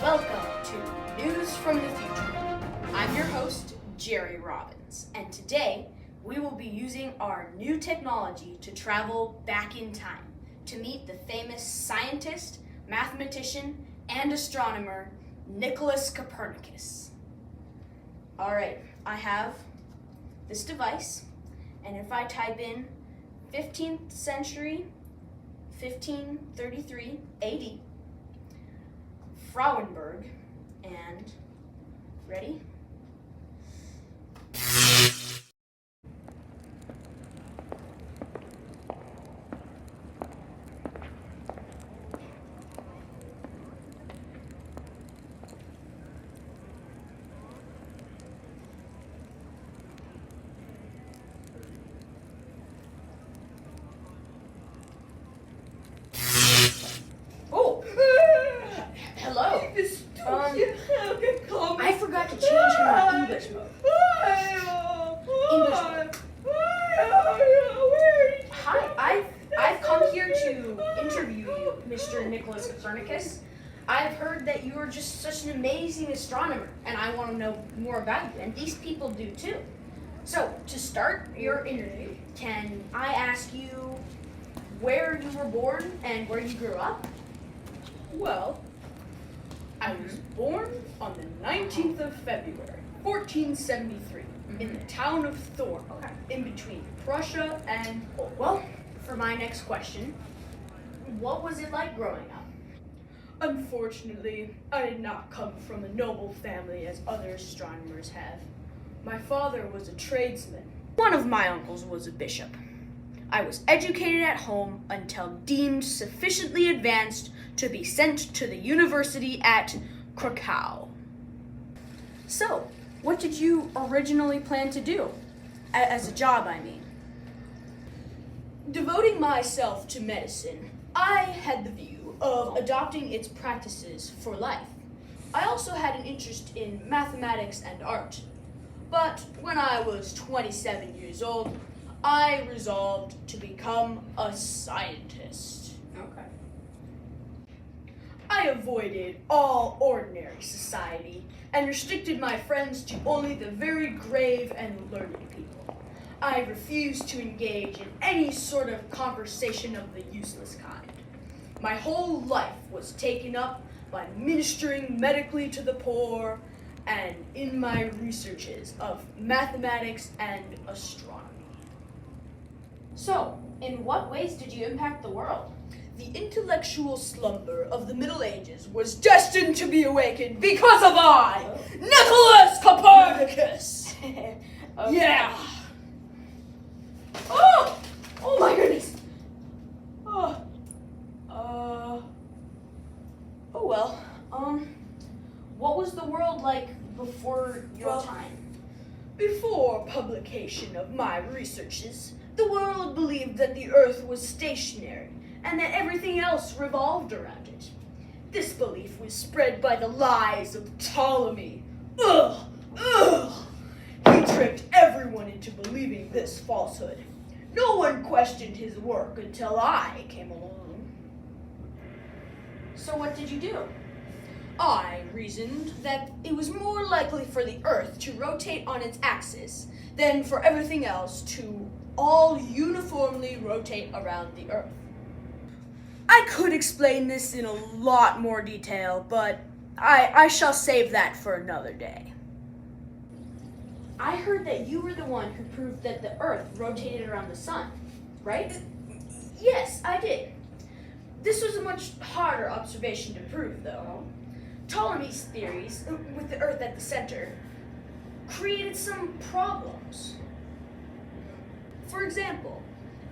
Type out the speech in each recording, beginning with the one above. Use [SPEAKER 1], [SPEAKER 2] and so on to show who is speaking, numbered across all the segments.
[SPEAKER 1] Welcome to News from the Future. I'm your host, Jerry Robbins, and today we will be using our new technology to travel back in time to meet the famous scientist, mathematician, and astronomer Nicholas Copernicus. Alright, I have this device, and if I type in 15th century, 1533 AD, Frauenberg, and ready? Hello. I forgot to change my English mode. English mode. Hi, I've come here to interview you, Mr. Nicholas Copernicus. I've heard that you are just such an amazing astronomer, and I want to know more about you, and these people do too. So, to start your interview, can I ask you where you were born and where you grew up?
[SPEAKER 2] Well, I was born on the 19th of February, 1473, in the town of Thorn, in between Prussia and Poland.
[SPEAKER 1] Well, for my next question, what was it like growing up?
[SPEAKER 2] Unfortunately, I did not come from a noble family as other astronomers have. My father was a tradesman.
[SPEAKER 1] One of my uncles was a bishop. I was educated at home until deemed sufficiently advanced to be sent to the university at Krakow. So, what did you originally plan to do? As a job, I mean.
[SPEAKER 2] Devoting myself to medicine, I had the view of adopting its practices for life. I also had an interest in mathematics and art. But when I was 27 years old, I resolved to become a scientist.
[SPEAKER 1] Okay.
[SPEAKER 2] I avoided all ordinary society and restricted my friends to only the very grave and learned people. I refused to engage in any sort of conversation of the useless kind. My whole life was taken up by ministering medically to the poor and in my researches of mathematics and astronomy.
[SPEAKER 1] So, in what ways did you impact the world?
[SPEAKER 2] The intellectual slumber of the Middle Ages was destined to be awakened because of I, Nicholas Copernicus!
[SPEAKER 1] Okay.
[SPEAKER 2] Yeah! Oh! Oh my goodness! Oh well,
[SPEAKER 1] What was the world like before your
[SPEAKER 2] Well,
[SPEAKER 1] time?
[SPEAKER 2] Before publication of my researches, the world believed that the Earth was stationary and that everything else revolved around it. This belief was spread by the lies of Ptolemy. Ugh! Ugh! He tricked everyone into believing this falsehood. No one questioned his work until I came along.
[SPEAKER 1] So what did you do?
[SPEAKER 2] I reasoned that it was more likely for the Earth to rotate on its axis than for everything else to all uniformly rotate around the Earth. I could explain this in a lot more detail, but I shall save that for another day.
[SPEAKER 1] I heard that you were the one who proved that the Earth rotated around the sun, right?
[SPEAKER 2] Yes, I did. This was a much harder observation to prove, though. Ptolemy's theories, with the Earth at the center, created some problems. For example,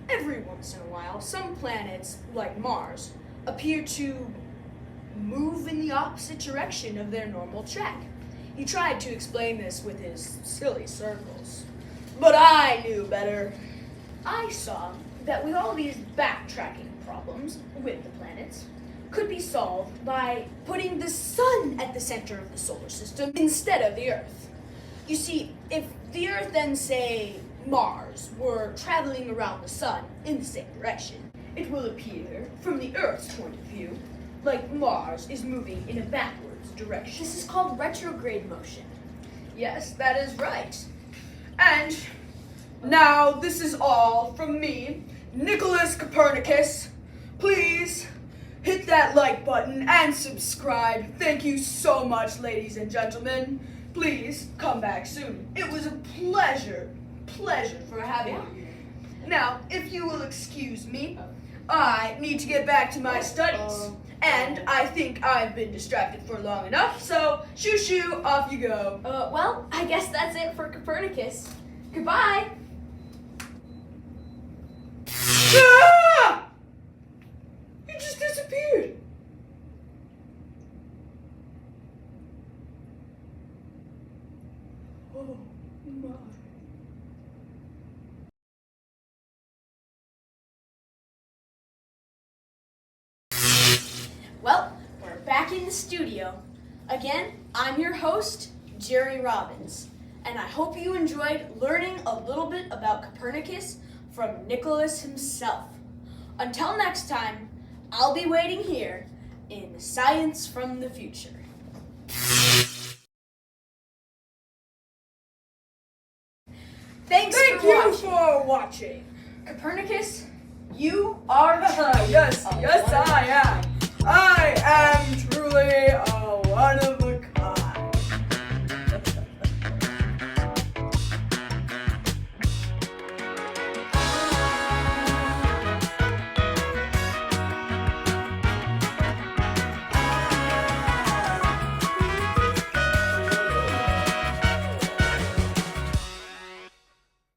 [SPEAKER 2] every once in a while, some planets, like Mars, appear to move in the opposite direction of their normal track. He tried to explain this with his silly circles. But I knew better. I saw that with all these backtracking problems with the planets, could be solved by putting the sun at the center of the solar system instead of the Earth. You see, if the Earth and, say, Mars were traveling around the sun in the same direction, it will appear, from the Earth's point of view, like Mars is moving in a backwards direction.
[SPEAKER 1] This is called retrograde motion.
[SPEAKER 2] Yes, that is right. And now this is all from me, Nicholas Copernicus. Please hit that like button and subscribe. Thank you so much, ladies and gentlemen. Please come back soon. It was a pleasure for having you here. Now, if you will excuse me, I need to get back to my studies. And I think I've been distracted for long enough, so shoo-shoo, off you go.
[SPEAKER 1] Well, I guess that's it for Copernicus. Goodbye.
[SPEAKER 2] Ah! He just disappeared. Oh my.
[SPEAKER 1] Well, we're back in the studio. Again, I'm your host, Jerry Robbins, and I hope you enjoyed learning a little bit about Copernicus from Nicholas himself. Until next time, I'll be waiting here in Science from the Future. Thank you
[SPEAKER 2] for watching.
[SPEAKER 1] Copernicus, you are
[SPEAKER 2] Yes, I am. I am truly a one of a kind.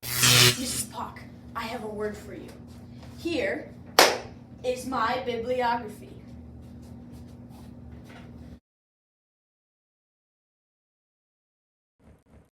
[SPEAKER 1] Mrs. Pock, I have a word for you. Here is my bibliography.